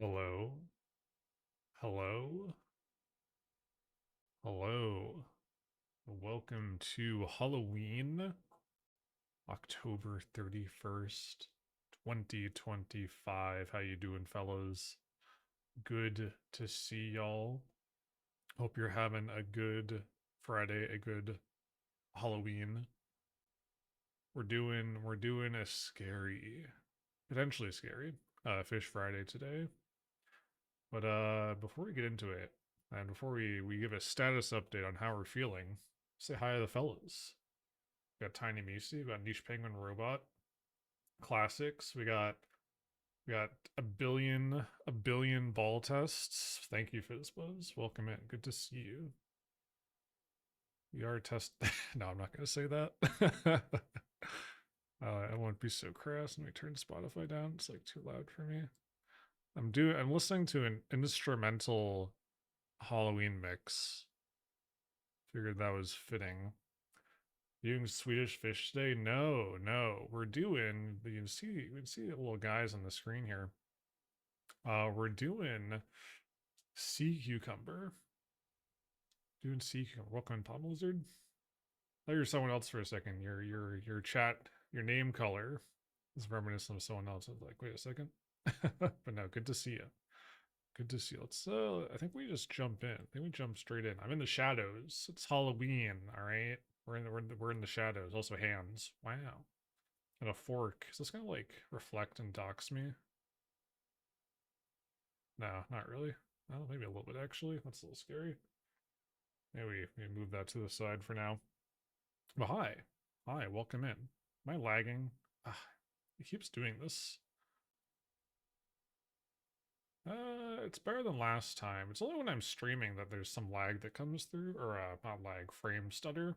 Hello? Hello? Hello? Welcome to Halloween, October 31st, 2025. How you doing, fellas? Good to see y'all. Hope you're having a good Friday, a good Halloween. We're doing a scary, potentially scary, Fish Friday today. But before we get into it, and before we give a status update on how we're feeling, say hi to the fellas. We got Tiny Musi, we got Niche Penguin Robot, classics. We got a billion ball tests. Thank you for this, Buzz. Welcome in. Good to see you. We are test. No, I'm not gonna say that. I won't be so crass. Let me turn Spotify down. It's like too loud for me. I'm listening to an instrumental Halloween mix. Figured that was fitting. Doing Swedish fish today? No, no. You can see the little guys on the screen here. We're doing sea cucumber. Doing sea cucumber. Welcome, Palm Lizard. I thought you were someone else for a second. Your chat, your name color is reminiscent of someone else. I was like, wait a second. But no, good to see you. Good to see you. Let's I think we just jump in. I think we jump straight in. I'm in the shadows. It's Halloween, all right? We're in the shadows. Also hands. Wow. And a fork. Is this gonna like reflect and dox me? No, not really. Well, maybe a little bit actually. That's a little scary. Maybe we move that to the side for now. But hi. Hi, welcome in. Am I lagging? Ah, it keeps doing this. It's better than last time. It's only when I'm streaming that there's some lag that comes through, or not lag, frame stutter.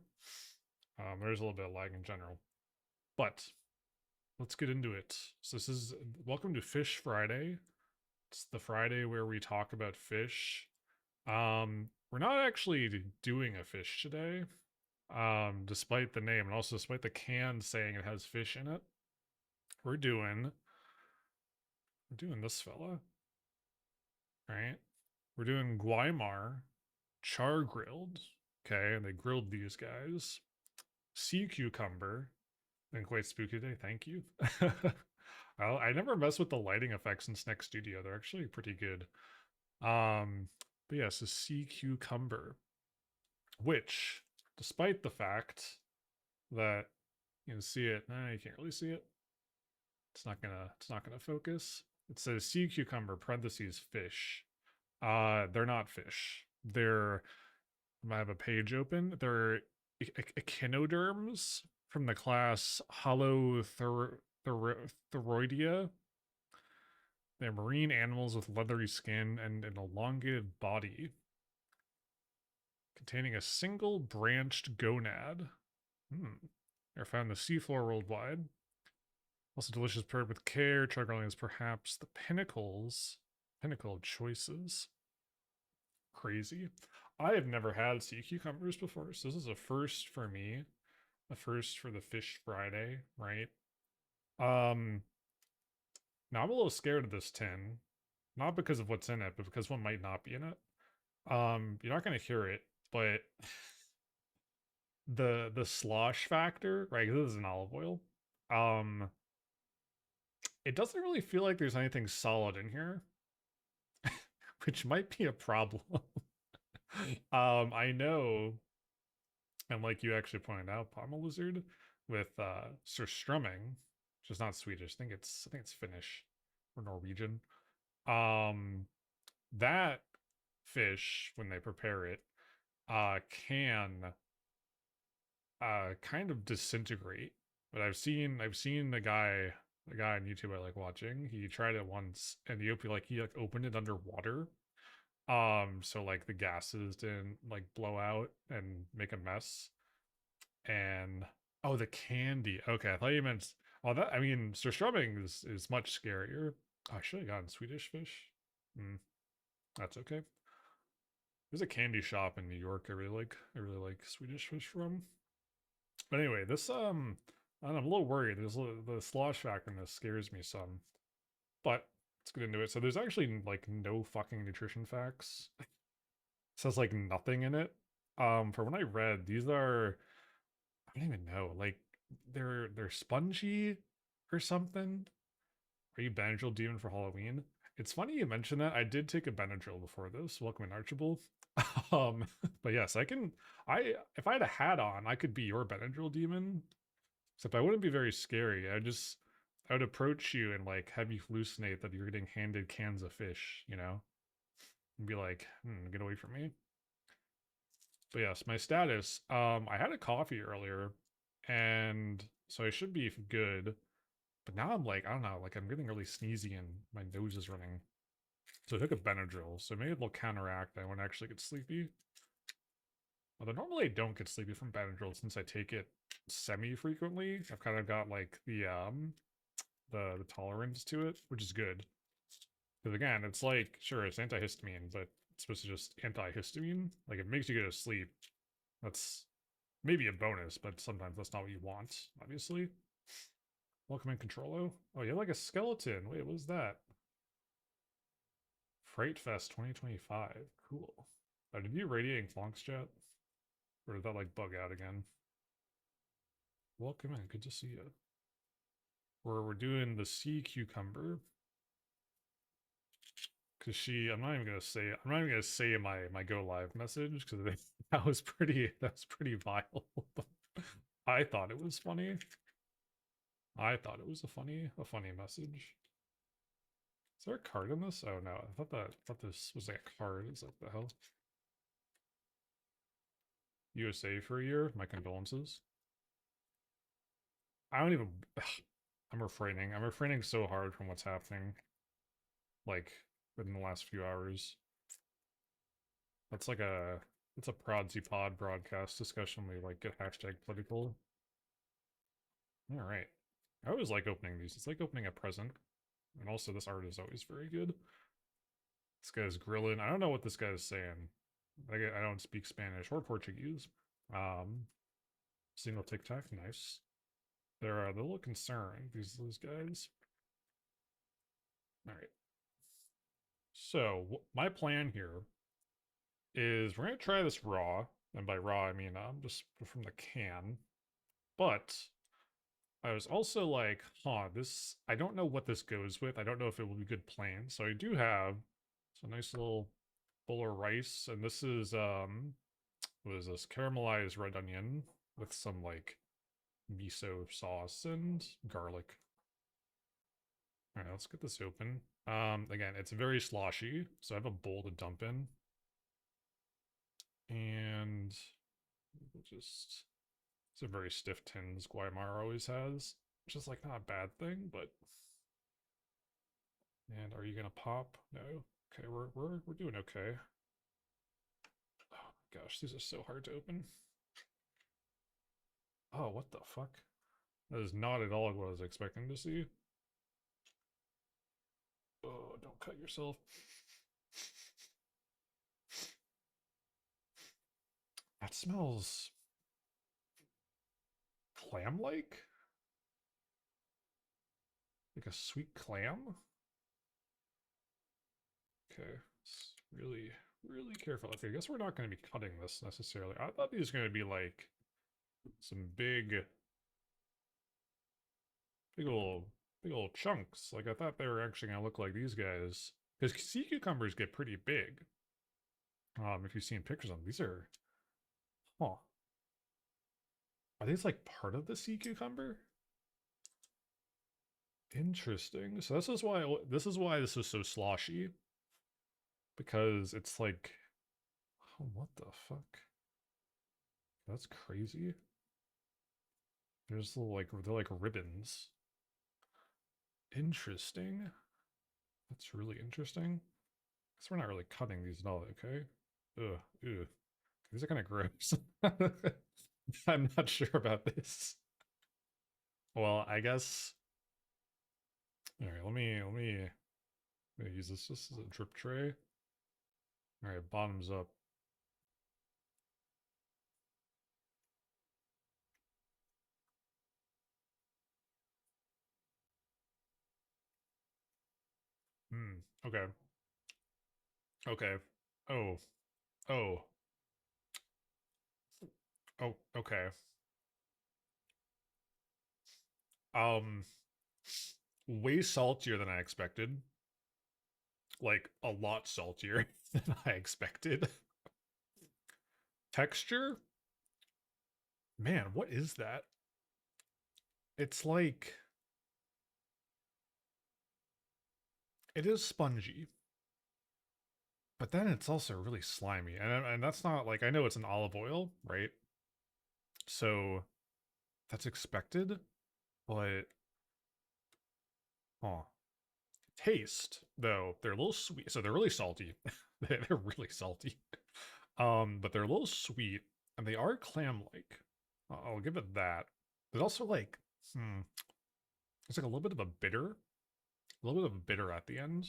There's a little bit of lag in general. But let's get into it. So this is welcome to Fish Friday. It's the Friday where we talk about fish. We're not actually doing a fish today, despite the name and also despite the can saying it has fish in it. We're doing this fella, right? We're doing Guaymar Chargrilled. Okay, and they grilled these guys. Sea cucumber. Been quite spooky today. Thank you. I never mess with the lighting effects in Snack Studio. They're actually pretty good. But yes, a sea cucumber, which, despite the fact that you can see it, you can't really see it. It's not gonna focus. It says sea cucumber parentheses fish. They're not fish. I have a page open. They're echinoderms from the class Holothuroidea. They're marine animals with leathery skin and an elongated body, containing a single branched gonad. They're found in the seafloor worldwide. Also delicious prepared with care. Chargrilled is perhaps the pinnacle of choices. Crazy. I have never had sea cucumbers before, so this is a first for me. A first for the Fish Friday, right? Now I'm a little scared of this tin. Not because of what's in it, but because one might not be in it. You're not gonna hear it, but the slosh factor, right? This is an olive oil. Um, it doesn't really feel like there's anything solid in here, which might be a problem. I know, and like you actually pointed out, Palma Lizard with surstrumming, which is not Swedish. I think it's Finnish or Norwegian. Um, that fish when they prepare it can kind of disintegrate. But I've seen the guy on YouTube I like watching. He tried it once and he opened it underwater. So like the gases didn't like blow out and make a mess. And oh, the candy. Okay, I thought you meant that. I mean, surströmming is much scarier. Oh, I should have gotten Swedish fish. That's okay. There's a candy shop in New York I really like. I really like Swedish fish from. But anyway, this I'm a little worried. The slosh factor in this scares me some. But let's get into it. So there's actually like no fucking nutrition facts. It says like nothing in it. From what I read, these are, I don't even know, like they're spongy or something. Are you Benadryl demon for Halloween? It's funny you mention that. I did take a Benadryl before this. Welcome in, Archibald. Um, but yes, I can. If I had a hat on, I could be your Benadryl demon. Except I wouldn't be very scary. I would approach you and like have you hallucinate that you're getting handed cans of fish, you know, and be like, get away from me. But yes, my status. I had a coffee earlier, and so I should be good. But now I'm like, I don't know, like I'm getting really sneezy and my nose is running. So I took a Benadryl, so maybe it'll counteract. I won't actually get sleepy. Although normally I don't get sleepy from Benadryl since I take it semi-frequently. I've kind of got like the tolerance to it, which is good. Because again, it's like, sure, it's antihistamine, but it's supposed to just antihistamine. Like it makes you go to sleep. That's maybe a bonus, but sometimes that's not what you want, obviously. Welcome in, Controllo. Oh, you have like a skeleton. Wait, what is that? Freight Fest 2025. Cool. Did you radiating Flonks chat? Or did that like bug out again? Welcome in. Good to see you. We're doing the sea cucumber. Cause I'm not even gonna say my go live message because that was pretty vile. I thought it was funny. I thought it was a funny message. Is there a card in this? Oh no, I thought this was like a card. It's like the hell. USA for a year. My condolences. I don't even. I'm refraining. I'm refraining so hard from what's happening. Like within the last few hours. That's like it's a Prodsy Pod broadcast discussion. We like get hashtag political. All right. I always like opening these. It's like opening a present. And also this art is always very good. This guy's grilling. I don't know what this guy is saying. I don't speak Spanish or Portuguese. Single tic tac, nice. They're a little concerned, these guys. All right. So my plan here is we're gonna try this raw, and by raw I mean just from the can. But I was also like, this, I don't know what this goes with. I don't know if it will be good plain. So I do have a nice little bowl of rice, and this is what is this? Caramelized red onion with some like miso sauce and garlic. All right, let's get this open. Again, it's very sloshy, so I have a bowl to dump in. And we'll just, it's a very stiff tins Guaymar always has, which is like not a bad thing, but. And are you gonna pop? No. Okay, we're doing okay. Oh my gosh, these are so hard to open. Oh, what the fuck? That is not at all what I was expecting to see. Oh, don't cut yourself. That smells clam-like? Like a sweet clam? Okay, really, really careful. Okay, I guess we're not going to be cutting this necessarily. I thought these were going to be like some big old chunks. Like I thought they were actually going to look like these guys. Because sea cucumbers get pretty big. If you've seen pictures of them, these are, huh? Are these like part of the sea cucumber? Interesting. So this is why this is so sloshy. Because it's like, oh, what the fuck? That's crazy. There's little like they're like ribbons. Interesting. That's really interesting. Guess we're not really cutting these at all, okay? Ugh, ew. These are kind of gross. I'm not sure about this. Well, I guess. All right, let me use this just as a drip tray. All right, bottoms up. Okay. Okay. Oh. Oh. Oh. Okay. Um. Way saltier than I expected. Like a lot saltier than I expected. Texture? Man, what is that? It's like it is spongy, but then it's also really slimy. And that's not like I know it's an olive oil, right? So that's expected, but oh, taste though they're a little sweet. So they're really salty. They're really salty. But they're a little sweet and they are clam-like. I'll give it that. There's also like it's like a little bit of a bitter, a little bit of a bitter at the end.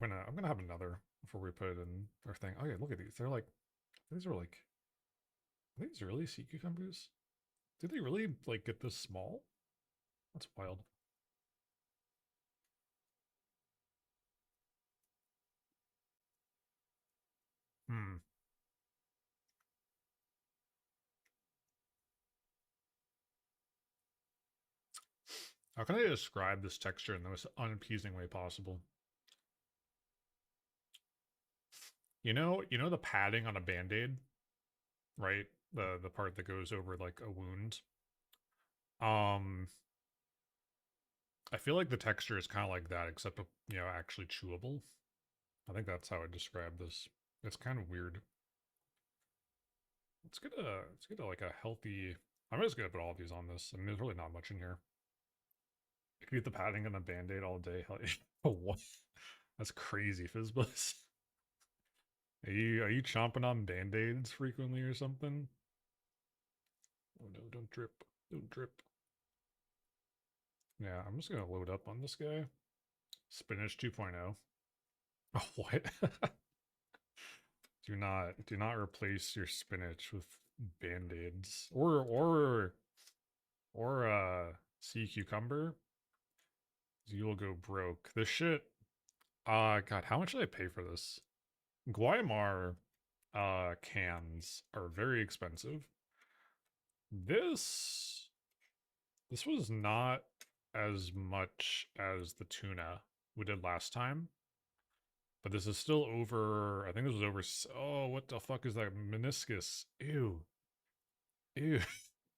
I'm gonna have another before we put it in our thing. Oh yeah, look at these. These are like are these really sea cucumbers? Did they really like get this small? That's wild. Hmm. How can I describe this texture in the most unappeasing way possible? You know the padding on a band-aid, right? The part that goes over like a wound. Um, I feel like the texture is kind of like that, except actually chewable. I think that's how I describe this. It's kind of weird. Let's get a like a healthy. I'm just gonna put all of these on this. I mean, there's really not much in here. I could eat the padding and a band-aid all day. Hell yeah. Oh, what? That's crazy, Fizzbuzz. Are you chomping on band-aids frequently or something? Oh no, don't drip. Don't drip. Yeah, I'm just gonna load up on this guy. Spinach 2.0. Oh, what? Do not replace your spinach with band-aids. Or sea cucumber. You will go broke. This shit. God, how much did I pay for this? Guaymar cans are very expensive. This this was not as much as the tuna we did last time, but this is still over. I think this was over. Oh, what the fuck is that? Meniscus. Ew. Ew.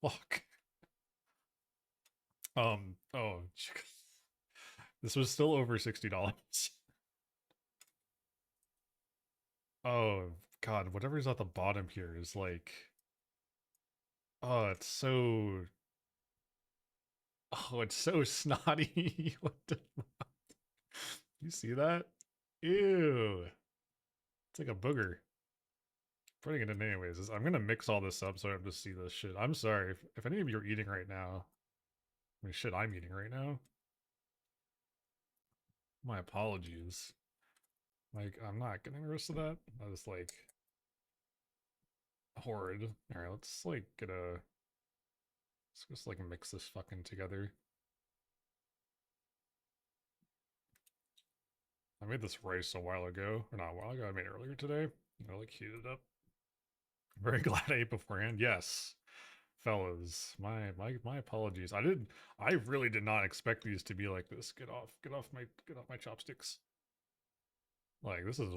Fuck. Oh, this was still over $60. Oh God, whatever's at the bottom here is like, oh, it's so snotty. What the, you see that? Ew. It's like a booger. Putting it in anyways. I'm gonna mix all this up so I have to see this shit. I'm sorry if any of you are eating right now. I mean, shit, I'm eating right now. My apologies. Like, I'm not getting the rest of that. That was like horrid. All right, let's like let's just like mix this fucking together. I made this rice a while ago, or not a while ago. I made it earlier today. I like heated it up. I'm very glad I ate beforehand. Yes, fellas, my apologies. I really did not expect these to be like this. Get off my chopsticks. Like this is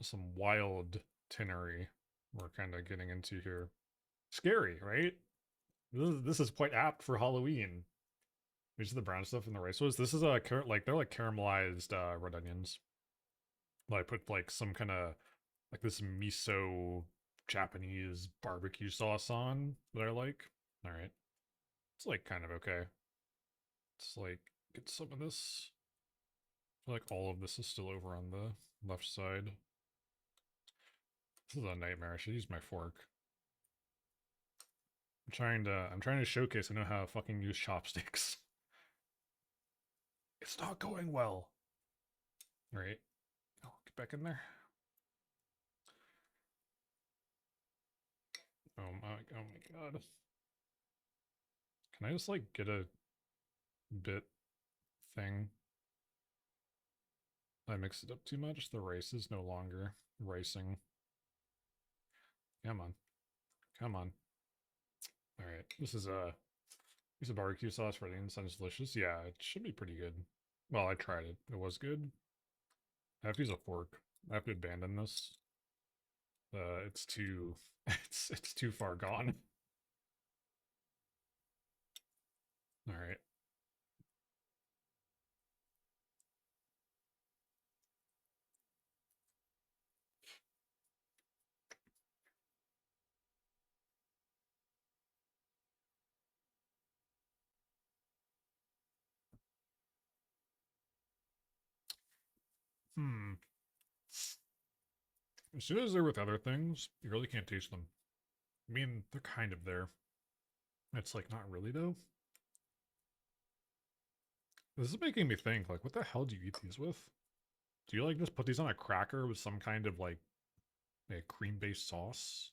some wild tinnery we're kind of getting into here. Scary, right? This is quite apt for Halloween. Which is the brown stuff in the rice was. This is like they're like caramelized red onions. I put like some kind of like this miso Japanese barbecue sauce on that I like. All right, it's like kind of okay. It's like get some of this. I feel like all of this is still over on the left side. This is a nightmare. I should use my fork. I'm trying to showcase I know how to fucking use chopsticks. It's not going well. All right. Oh, get back in there. Oh my god. Can I just like get a bit thing? I mixed it up too much. The rice is no longer ricing. Come on. Come on. Alright. This is a piece of barbecue sauce for the inside is delicious. Yeah, it should be pretty good. Well, I tried it. It was good. I have to use a fork. I have to abandon this. It's too it's too far gone. Alright. Hmm. As soon as they're with other things, you really can't taste them. I mean, they're kind of there. It's like not really though. This is making me think, like, what the hell do you eat these with? Do you like just put these on a cracker with some kind of like a cream-based sauce?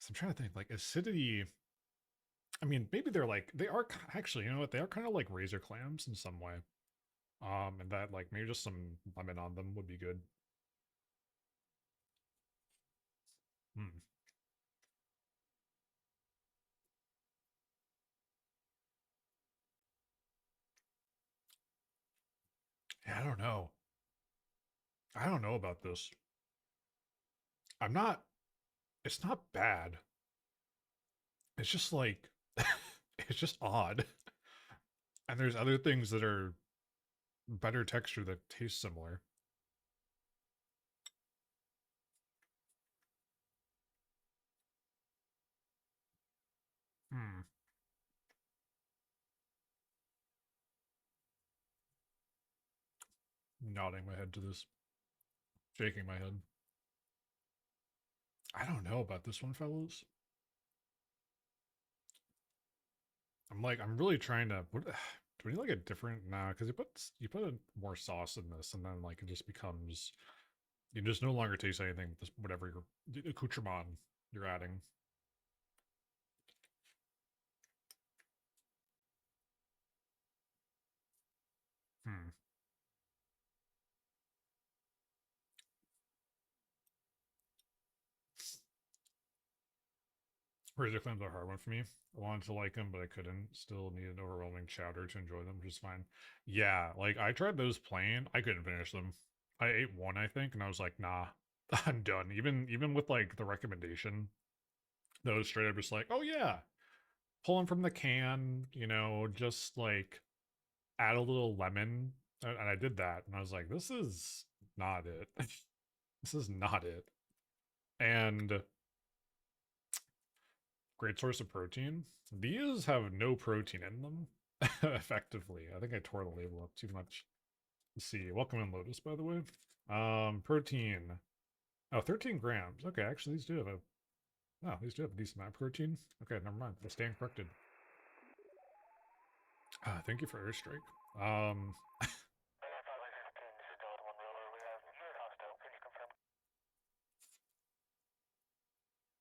So I'm trying to think, like acidity. I mean, maybe they're like they are actually, you know what? They are kind of like razor clams in some way. And that like maybe just some lemon on them would be good. Hmm. Yeah, I don't know. I don't know about this. I'm not. It's not bad. It's just like it's just odd. And there's other things that are better texture that taste similar. Hmm. Nodding my head to this, shaking my head. I don't know about this one, fellas. I'm really trying to. What, do we need like a different? Nah, because you put more sauce in this, and then like it just becomes you just no longer taste anything with this whatever your accoutrement you're adding. Hmm. Razor clams are a hard one for me. I wanted to like them, but I couldn't. Still needed overwhelming chowder to enjoy them, which is fine. Yeah, like I tried those plain. I couldn't finish them. I ate one, I think, and I was like, nah, I'm done. Even with like the recommendation, those straight up just like, oh yeah, pull them from the can, just like add a little lemon. And I did that, and I was like, this is not it. This is not it. And great source of protein. These have no protein in them, effectively. I think I tore the label up too much. Let's see. Welcome in Lotus, by the way. Protein. Oh, 13 grams. Okay, actually, these do have a. Oh, these do have a decent amount of protein. Okay, never mind. I stand corrected. Thank you for airstrike. Um,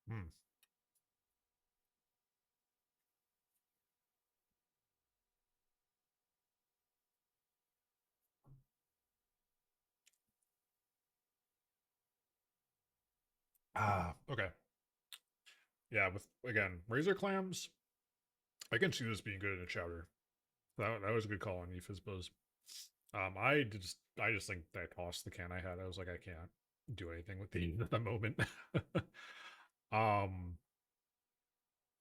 hmm. Okay. Yeah, with again razor clams, I can see this being good in a chowder. That was a good call on you, Fizzbuzz. I just think that I tossed the can I had. I was like, I can't do anything with these at the moment. um,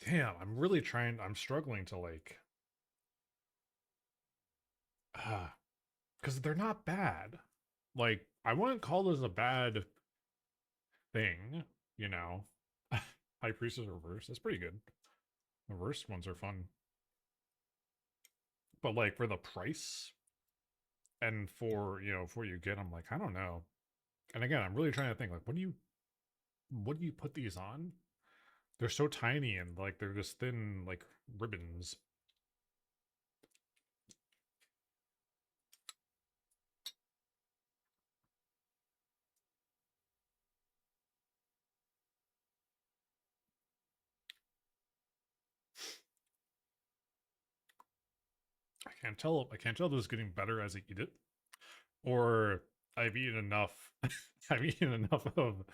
damn, I'm struggling to like, because they're not bad. Like, I wouldn't call this a bad thing, you know. High Priestess Reverse, that's pretty good. Reverse ones are fun. But like for the price and for what you get, I'm like, I don't know. And again, I'm really trying to think like, what do you put these on? They're so tiny and like they're just thin like ribbons. I can't tell. I can't tell if this is getting better as I eat it, Or I've eaten enough. I've eaten enough of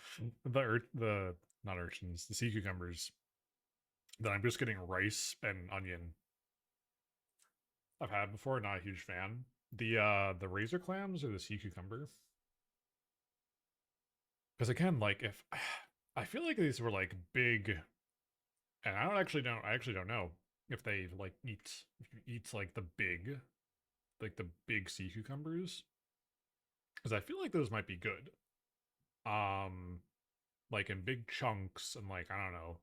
the not urchins, the sea cucumbers, that I'm just getting rice and onion. I've had before, not a huge fan. The razor clams or the sea cucumber. Because again, like if I feel like these were like big, and I actually don't know if they like eats like the big sea cucumbers, because I feel like those might be good. Um, like in big chunks and like I don't know,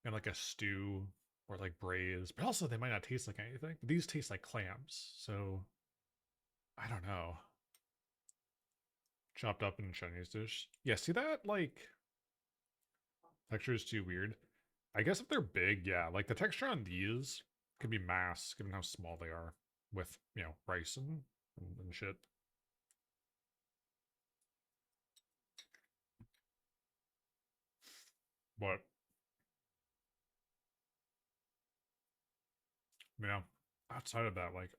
in like a stew or like braised, but also they might not taste like anything. These taste like clams, so I don't know. Chopped up in a Chinese dish. Yeah, see that? Like texture is too weird. I guess if they're big, yeah, like the texture on these could be mass given how small they are with, you know, rice and shit. But, you know, outside of that, like,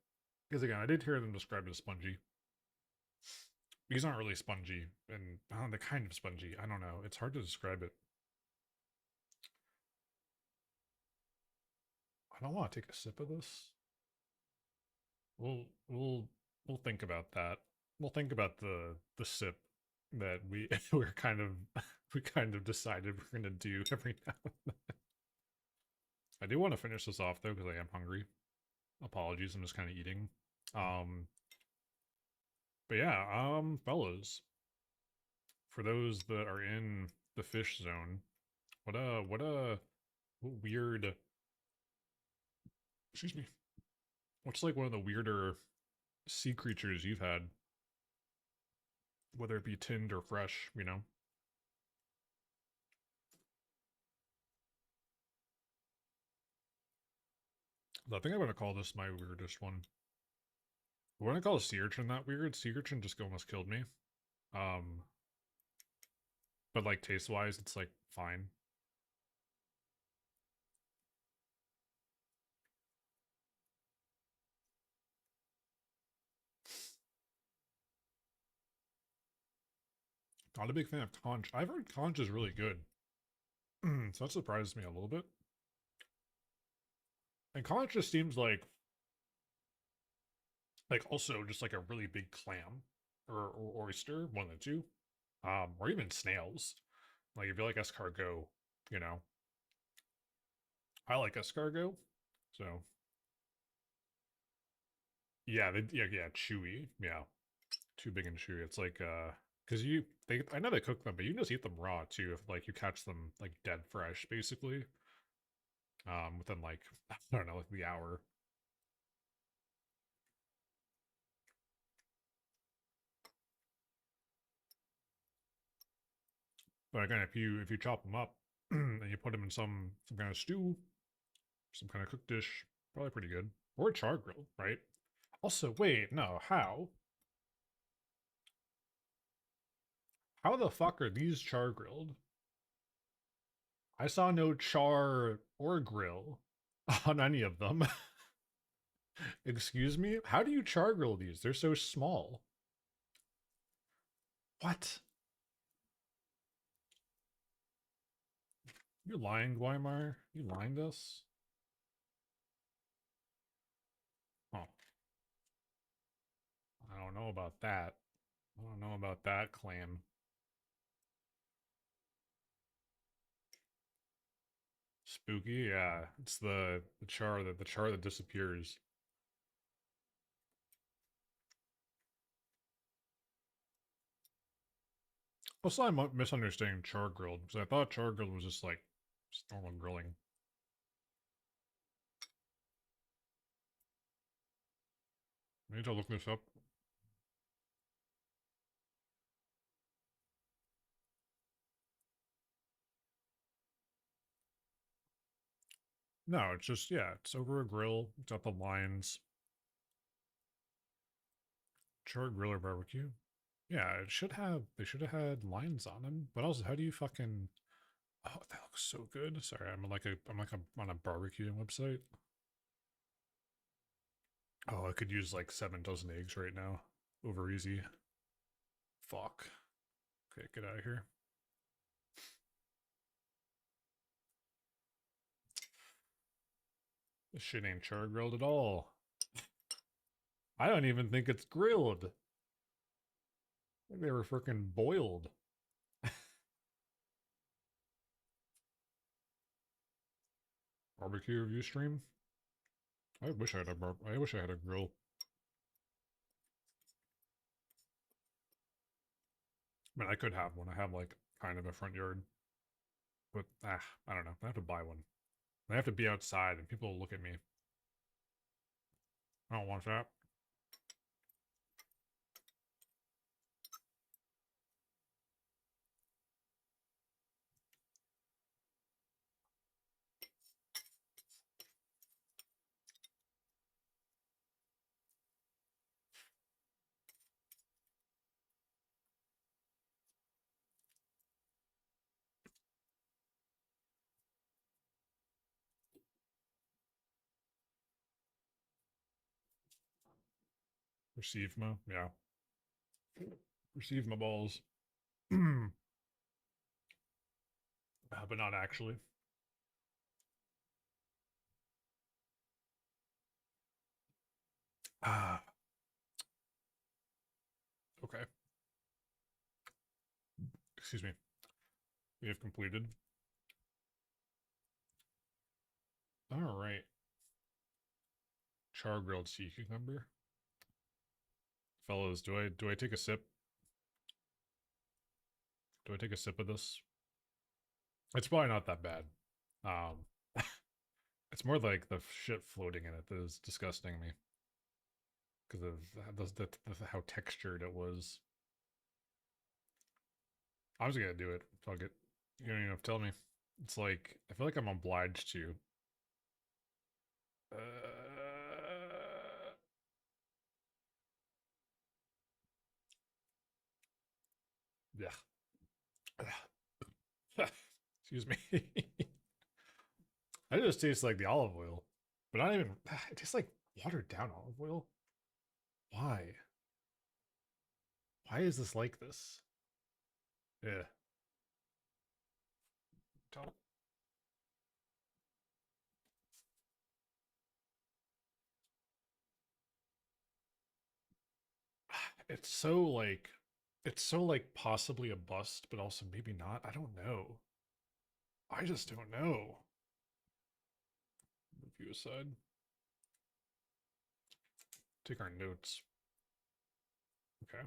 because again, I did hear them described as spongy. These aren't really spongy, and they're kind of spongy. I don't know. It's hard to describe it. I don't want to take a sip of this. We'll we'll we'll think about that. We'll think about the sip that we're kind of we kind of decided we're gonna do every now and then. I do want to finish this off though because I am hungry. Apologies, I'm just kind of eating. Um, but yeah, fellas, for those that are in the fish zone, what weird, excuse me, what's like one of the weirder sea creatures you've had, whether it be tinned or fresh, you know? I think I'm gonna call this my weirdest one. When I call a sea urchin that weird, sea urchin just almost killed me. Um, but like taste wise, it's like fine. Not a big fan of conch. I've heard conch is really good. So that surprises me a little bit. And conch just seems like also just like a really big clam or oyster, one of the two. Or even snails. Like if you like escargot, you know. I like escargot. So yeah, yeah, chewy. Yeah. Too big and chewy. It's like because I know they cook them, but you can just eat them raw too if like you catch them like dead fresh, basically. Within like I don't know, like the hour. But again, if you chop them up and you put them in some kind of stew, some kind of cooked dish, probably pretty good. Or char grilled, right? Also, wait, no, how? How the fuck are these char grilled? I saw no char or grill on any of them. Excuse me? How do you char grill these? They're so small. What? You lying, Guaimar? You lying to us? Oh, I don't know about that. I don't know about that claim. Spooky, yeah. It's the char that disappears. Also, I'm misunderstanding char grilled because I thought char grilled was just normal grilling. I need to look this up. No, it's just yeah, it's over a grill. It's got the lines. Char grill or barbecue. Yeah, it should have. They should have had lines on them. But also, how do you fucking? Oh, that looks so good. Sorry, I'm on a barbecue website. Oh, I could use like 7 dozen eggs right now. Over easy. Fuck. Okay, get out of here. This shit ain't char-grilled at all. I don't even think it's grilled. I think they were freaking boiled. Barbecue review stream? I wish I had a grill. I mean, I could have one. I have like kind of a front yard. But I don't know. I have to buy one. I have to be outside and people will look at me. I don't want that. Receive my, yeah. Receive my balls. But not actually. Ah. Okay. Excuse me. We have completed. All right. Char-grilled sea cucumber. Fellas, do I take a sip? Do I take a sip of this? It's probably not that bad. It's more like the shit floating in it that is disgusting me. Because of how textured it was. I was gonna do it. Fuck it. You don't even have to tell me. It's like, I feel like I'm obliged to. Yeah. Excuse me. I just taste like the olive oil. But not even, it tastes like watered down olive oil. Why? Why is this like this? Yeah. Don't. It's so like, it's so like possibly a bust, but also maybe not. I don't know. I just don't know. Review aside. Take our notes. Okay.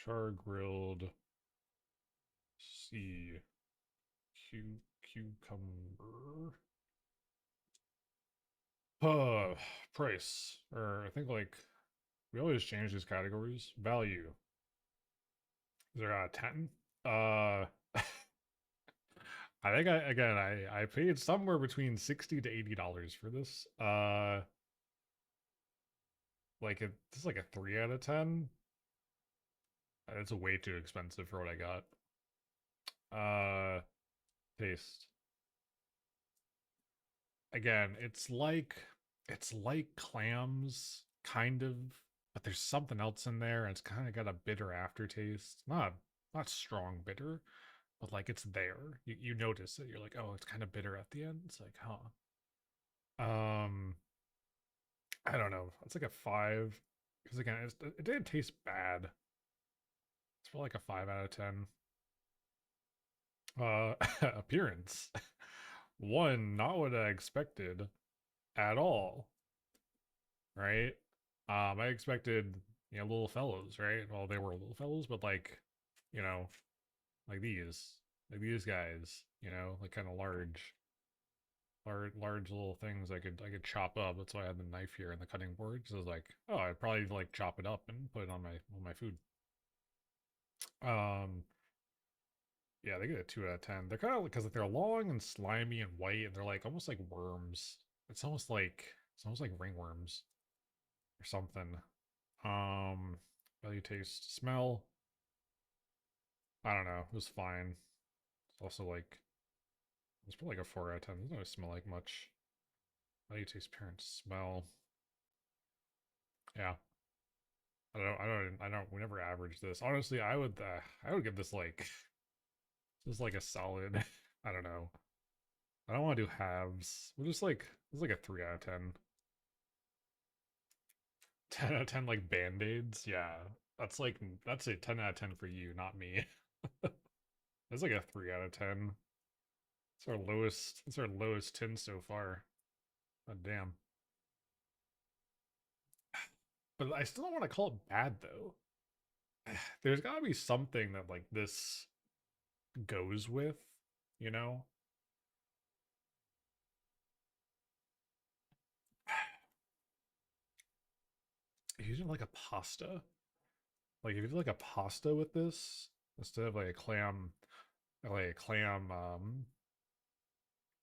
Char-grilled sea cucumber. Price. Or I think like we always change these categories. Value. Is there a 10? I think I paid somewhere between $60 to $80 for this. Like this is like a 3 out of 10. It's way too expensive for what I got. Taste. Again, it's like clams, kind of, but there's something else in there, and it's kind of got a bitter aftertaste. Not strong bitter, but like it's there. You notice it. You're like, oh, it's kind of bitter at the end. It's like, huh. I don't know. It's like a 5 because again, it didn't taste bad. It's for like a 5 out of 10. Appearance. One, not what I expected at all. Right? I expected, little fellows, right? Well, they were little fellows, but like, you know, like these guys, like kind of large little things I could chop up. That's why I had the knife here and the cutting board. So I was like, oh, I'd probably like chop it up and put it on my food. Yeah, they get a 2 out of 10. They're kind of because they're long and slimy and white, and they're like almost like worms. It's almost like ringworms or something. Value, taste, smell. I don't know. It was fine. It's also like it's probably like a 4 out of 10. It doesn't really smell like much. How do you taste parents smell? Yeah. We never average this. Honestly, I would give this like, just like a solid, I don't know. I don't want to do halves. We'll just like, it's like a 3 out of 10. 10 out of 10 like band-aids? Yeah. That's like, that's a 10 out of 10 for you, not me. That's like a 3 out of 10. It's our lowest 10 so far. God damn. But I still don't want to call it bad though. There's gotta be something that like this goes with, you know? Using like a pasta. Like if you do like a pasta with this, instead of like a clam, not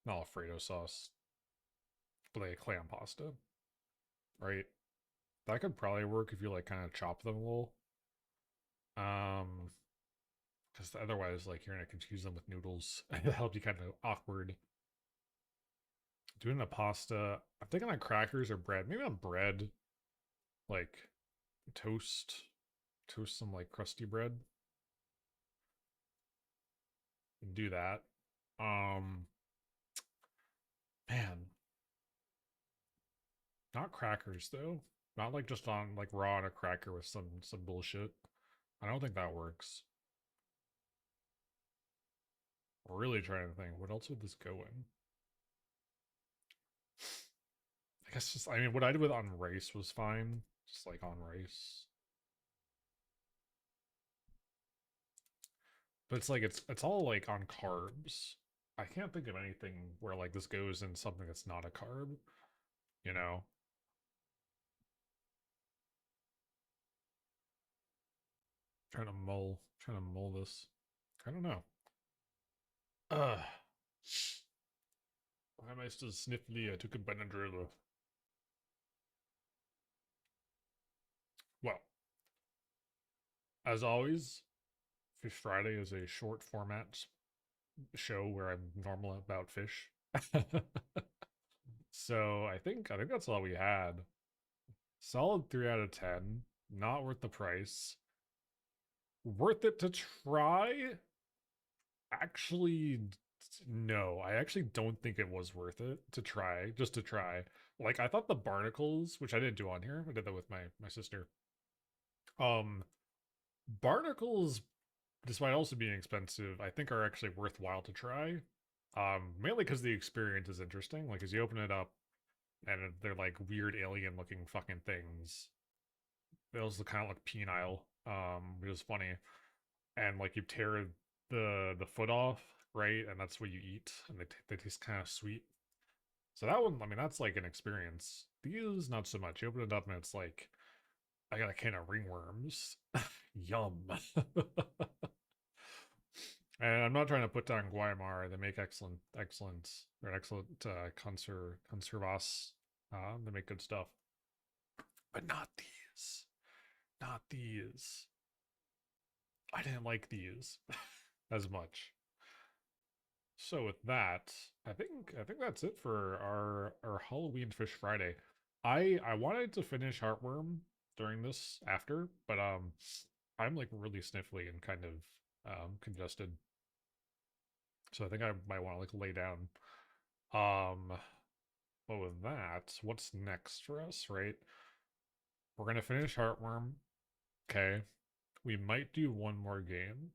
Alfredo sauce, but like a clam pasta, right? That could probably work if you like kind of chop them a little. Because otherwise, like you're gonna confuse them with noodles. That'll be kind of awkward. Doing a pasta, I'm thinking on crackers or bread. Maybe on bread, like toast, toast some like crusty bread, and do that. Um, man, not crackers though. Not like just on like raw on a cracker with some bullshit. I don't think that works. Really trying to think, what else would this go in? I guess just, I mean, what I did with on rice was fine. Just like on rice. But it's like, it's all like on carbs. I can't think of anything where like this goes in something that's not a carb, you know? Trying to mull this. I don't know. Why am I still sniffly? I took a Benadryl. Well, as always, Fish Friday is a short format show where I'm normal about fish. So I think that's all we had. Solid 3 out of 10. Not worth the price. Worth it to try? Actually, no. I actually don't think it was worth it to try, just to try. Like I thought the barnacles, which I didn't do on here. I did that with my sister. Um Barnacles, despite also being expensive, I think are actually worthwhile to try. Mainly because the experience is interesting. Like as you open it up and they're like weird alien looking fucking things. They also kind of look penile, which is funny. And like you tear the foot off, right? And that's what you eat, and they taste kind of sweet. So that one, I mean, that's like an experience. These, not so much. You open it up and it's like, I got a can of ringworms. Yum. And I'm not trying to put down Guaymar. They make excellent conservas. They make good stuff. But not these. Not these. I didn't like these as much. So with that, I think that's it for our Halloween Fish Friday. I wanted to finish Heartworm during this after, but I'm like really sniffly and kind of congested. So I think I might want to like lay down. Um but with that, what's next for us, right? We're gonna finish Heartworm. Okay. We might do one more game.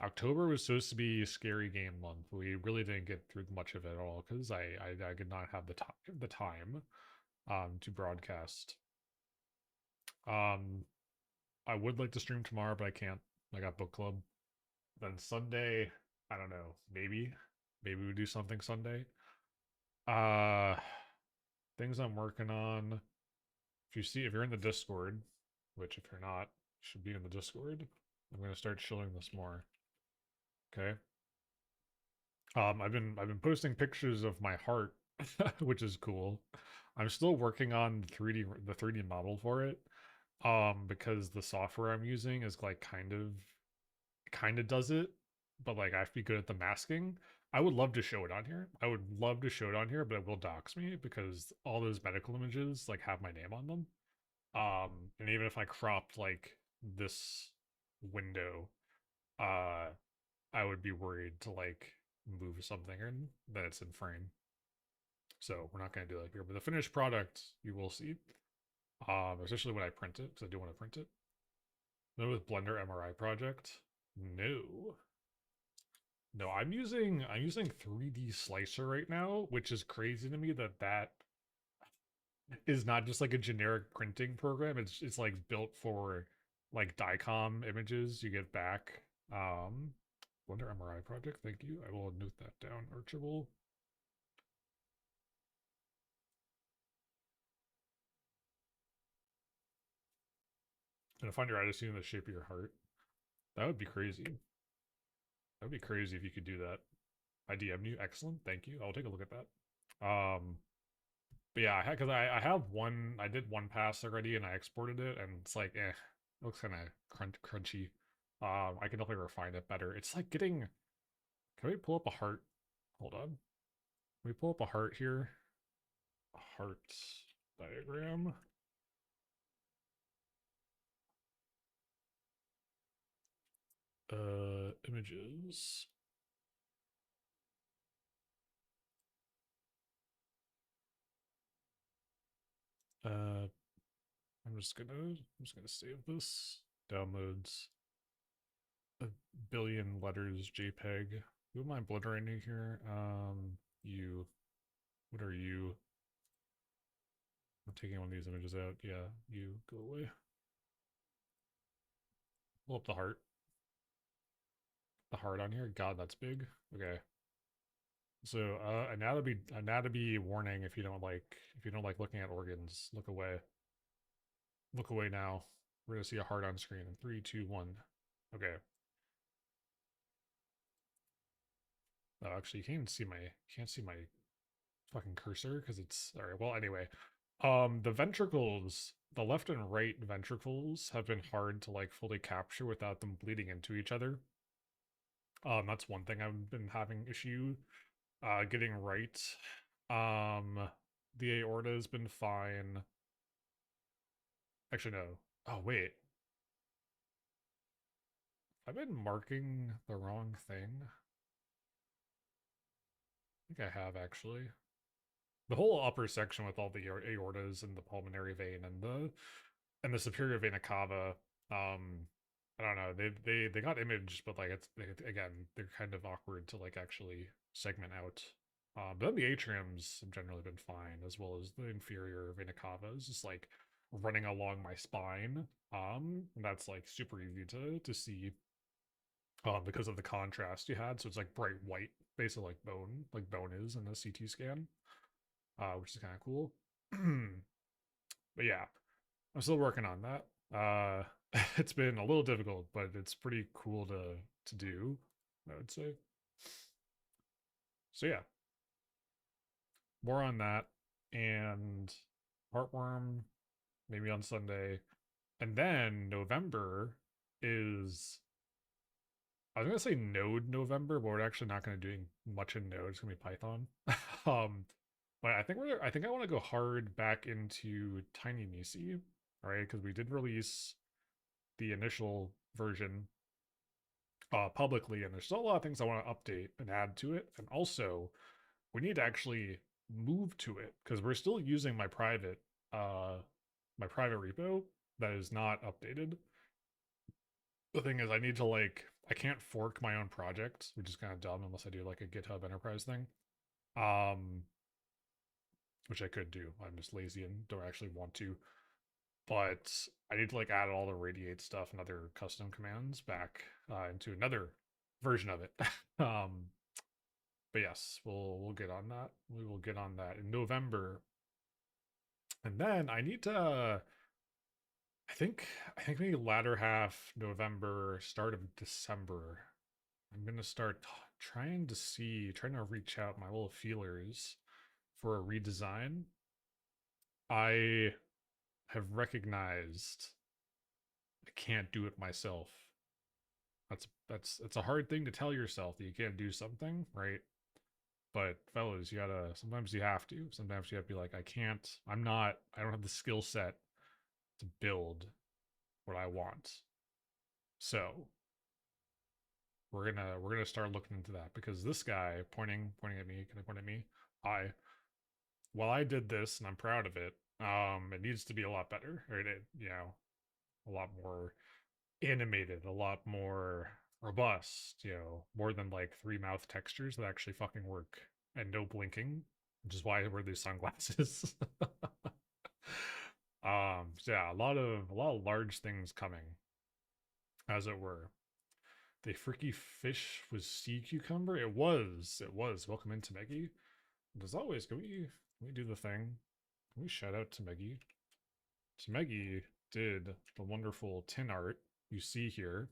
October was supposed to be a scary game month. We really didn't get through much of it at all because I could not have the time to broadcast. Um I would like to stream tomorrow, but I can't. I got book club. Then Sunday, I don't know. Maybe we do something Sunday. Uh things I'm working on. If you're in the Discord, which if you're not, you should be in the Discord. I'm gonna start showing this more. Okay. I've been posting pictures of my heart, which is cool. I'm still working on the 3D model for it. Because the software I'm using is like kind of does it, but like I have to be good at the masking. I would love to show it on here. I would love to show it on here, but it will dox me because all those medical images like have my name on them. And even if I cropped like this window, uh, I would be worried to like move something and that it's in frame. So we're not going to do that here. But the finished product you will see, especially when I print it, because I do want to print it. Then with Blender MRI project, no, no, I'm using 3D Slicer right now, which is crazy to me that that is not just like a generic printing program. It's like built for like DICOM images you get back. Blender MRI project, thank you. I will note that down. Archable. And find your attitude in the shape of your heart. That would be crazy. That would be crazy if you could do that. I DM'd you. Excellent. Thank you. I'll take a look at that. But yeah, because I have one. I did one pass already, and I exported it, and it's like, it looks kind of crunchy. I can definitely refine it better. It's like getting. Can we pull up a heart? Hold on. Can we pull up a heart here? A heart diagram. Images. I'm just gonna save this. Downloads. A billion letters JPEG. Who am I blurring here? You. What are you? I'm taking one of these images out. Yeah, you go away. Pull up the heart. The heart on here. God, that's big. Okay. So, anatomy warning. If you don't like looking at organs, look away. Look away now. We're gonna see a heart on screen in 3, 2, 1. Okay. Oh, actually, you can't see my fucking cursor because it's all right. Well, anyway, the ventricles, the left and right ventricles have been hard to like fully capture without them bleeding into each other. That's one thing I've been having issue getting right. The aorta has been fine. Actually, no. Oh wait, I've been marking the wrong thing. I think I have actually. The whole upper section with all the aortas and the pulmonary vein and the superior vena cava. I don't know. They got imaged, but like again, they're kind of awkward to like actually segment out. But then the atriums have generally been fine, as well as the inferior vena cava is just like running along my spine. And that's like super easy to see. Because of the contrast you had, so it's like bright white, basically like bone is in the CT scan, which is kind of cool. But yeah, I'm still working on that. It's been a little difficult, but it's pretty cool to do, I would say. So yeah, more on that and Heartworm maybe on Sunday, and then November is I was gonna say Node November, but we're actually not gonna do much in Node. It's gonna be Python. um, but I think I want to go hard back into Tiny Nisi, right? Because we did release the initial version publicly, and there's still a lot of things I want to update and add to it. And also, we need to actually move to it because we're still using my private repo that is not updated. The thing is, I can't fork my own project, which is kind of dumb unless I do like a GitHub Enterprise thing. Um, which I could do. I'm just lazy and don't actually want to. But I need to like add all the radiate stuff and other custom commands back into another version of it. um, but yes, we'll get on that. We will get on that in November, and then I need to. I think maybe latter half November, start of December. I'm gonna start trying to reach out my little feelers for a redesign. I have recognized I can't do it myself. That's it's a hard thing to tell yourself that you can't do something, right? But fellas, you gotta, sometimes you have to. Sometimes you have to be like, I don't have the skill set to build what I want. So we're gonna start looking into that because this guy pointing at me, can I point at me? I While I did this and I'm proud of it, it needs to be a lot better. Or a lot more animated, a lot more robust, more than like three mouth textures that actually fucking work and no blinking, which is why I wear these sunglasses. So yeah, a lot of large things coming, as it were. The freaky fish was sea cucumber. It was. It was. Welcome into Meggy. And as always, can we do the thing? Can we shout out to Meggy? So Meggy did the wonderful tin art you see here.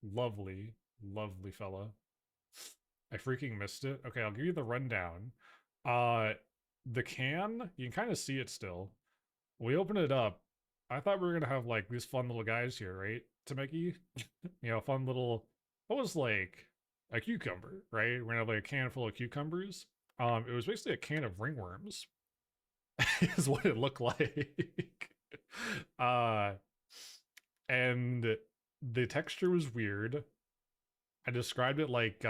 Lovely, lovely fella. I freaking missed it. Okay, I'll give you the rundown. Uh, the can, you can kind of see it still. We open it up. I thought we were gonna have like these fun little guys here, right? Tameki, fun little. What was like a cucumber, right? We're gonna have like a can full of cucumbers. It was basically a can of ringworms, is what it looked like. uh, and the texture was weird. I described it like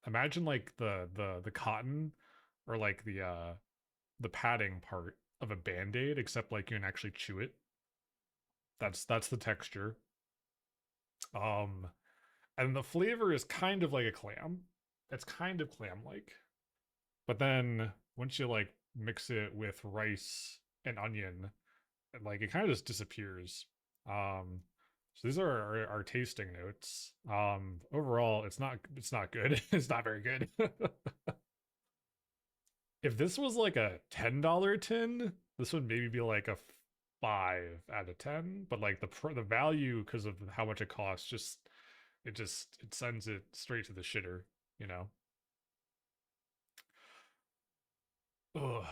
imagine like the cotton or like the padding part of a band-aid, except like you can actually chew it. That's the texture. Um and the flavor is kind of like a clam. It's kind of clam-like. But then once you like mix it with rice and onion, like it kind of just disappears. So these are our tasting notes. Overall, it's not good. It's not very good. If this was like a $10 tin, this would maybe be like a 5 out of 10. But like the value, because of how much it costs, it sends it straight to the shitter, you know. Ugh.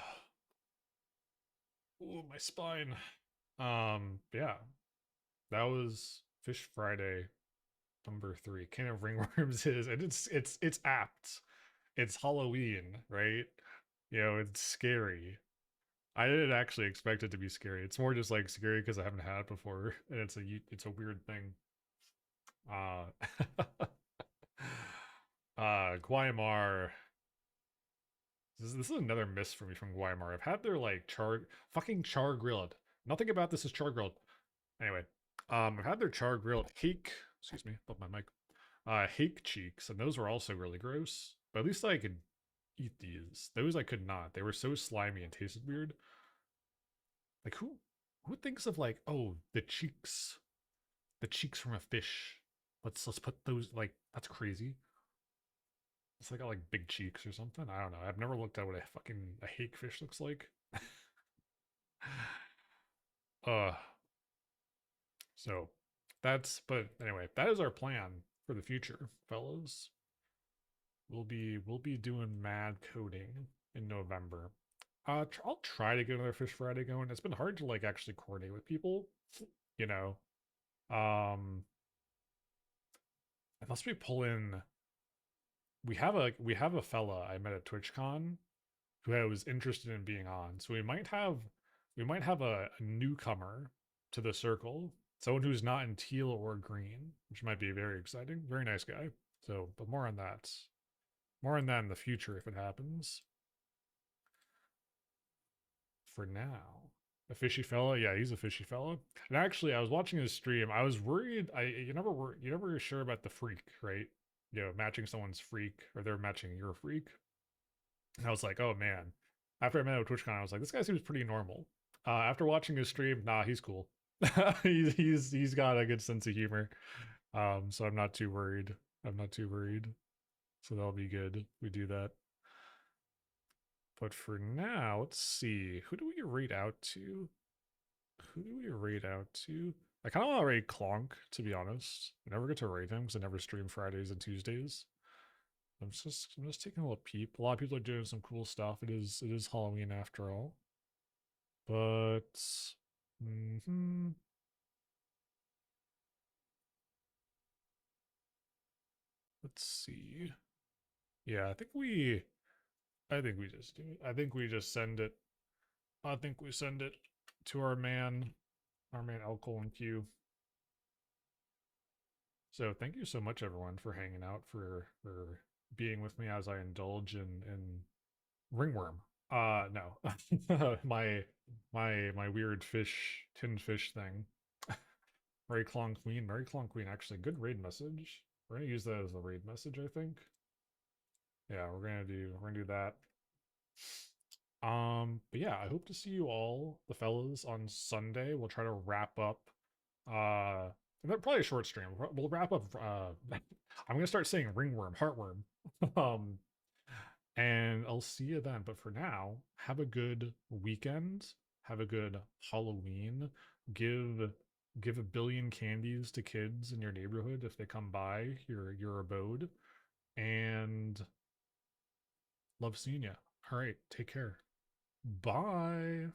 Ooh, my spine. Yeah, that was Fish Friday number 3. Can of Ringworms is, and it's apt. It's Halloween, right? It's scary. I didn't actually expect it to be scary. It's more just like scary because I haven't had it before, and it's a weird thing. Uh, Guaymar. This is another miss for me from Guaymar. I've had their like char grilled. Nothing about this is char grilled. Anyway, I've had their char grilled hake. Excuse me, above my mic. Hake cheeks, and those were also really gross. But at least I could eat these. Those I could not. They were so slimy and tasted weird. Like who thinks of like, oh, the cheeks from a fish. Let's put those, like, that's crazy. It's like got like big cheeks or something. I don't know. I've never looked at what a hake fish looks like. uh so but anyway, that is our plan for the future, fellows. We'll be doing mad coding in November. I'll try to get another Fish Friday going. It's been hard to like actually coordinate with people, you know. Um, unless we pull in, we have a fella I met at TwitchCon who I was interested in being on. So we might have a newcomer to the circle, someone who's not in teal or green, which might be very exciting. Very nice guy. So, but more on that. More on that in the future if it happens. For now. A fishy fella? Yeah, he's a fishy fella. And actually, I was watching his stream. I was worried. You never sure about the freak, right? Matching someone's freak, or they're matching your freak. And I was like, oh man. After I met him at TwitchCon, I was like, this guy seems pretty normal. After watching his stream, nah, he's cool. He's got a good sense of humor. So I'm not too worried. I'm not too worried. So that'll be good. We do that. But for now, let's see. Who do we rate out to? Who do we rate out to? I kind of want to rate Clonk, to be honest. I never get to rate him because I never stream Fridays and Tuesdays. I'm just taking a little peep. A lot of people are doing some cool stuff. It is Halloween after all. But let's see. Yeah, I think we just do it. I think we just send it. I think we send it to our man L colon Q. So thank you so much, everyone, for hanging out, for being with me as I indulge in ringworm. No, my weird fish, tinned fish thing. Mary Clong Queen, Mary Clong Queen. Actually, good raid message. We're gonna use that as the raid message, I think. Yeah, we're gonna do that. But yeah, I hope to see you all, the fellas, on Sunday. We'll try to wrap up. Probably a short stream. We'll wrap up. I'm gonna start saying ringworm, heartworm. um, and I'll see you then. But for now, have a good weekend. Have a good Halloween. Give give a billion candies to kids in your neighborhood if they come by your abode. And love seeing you. All right, take care. Bye.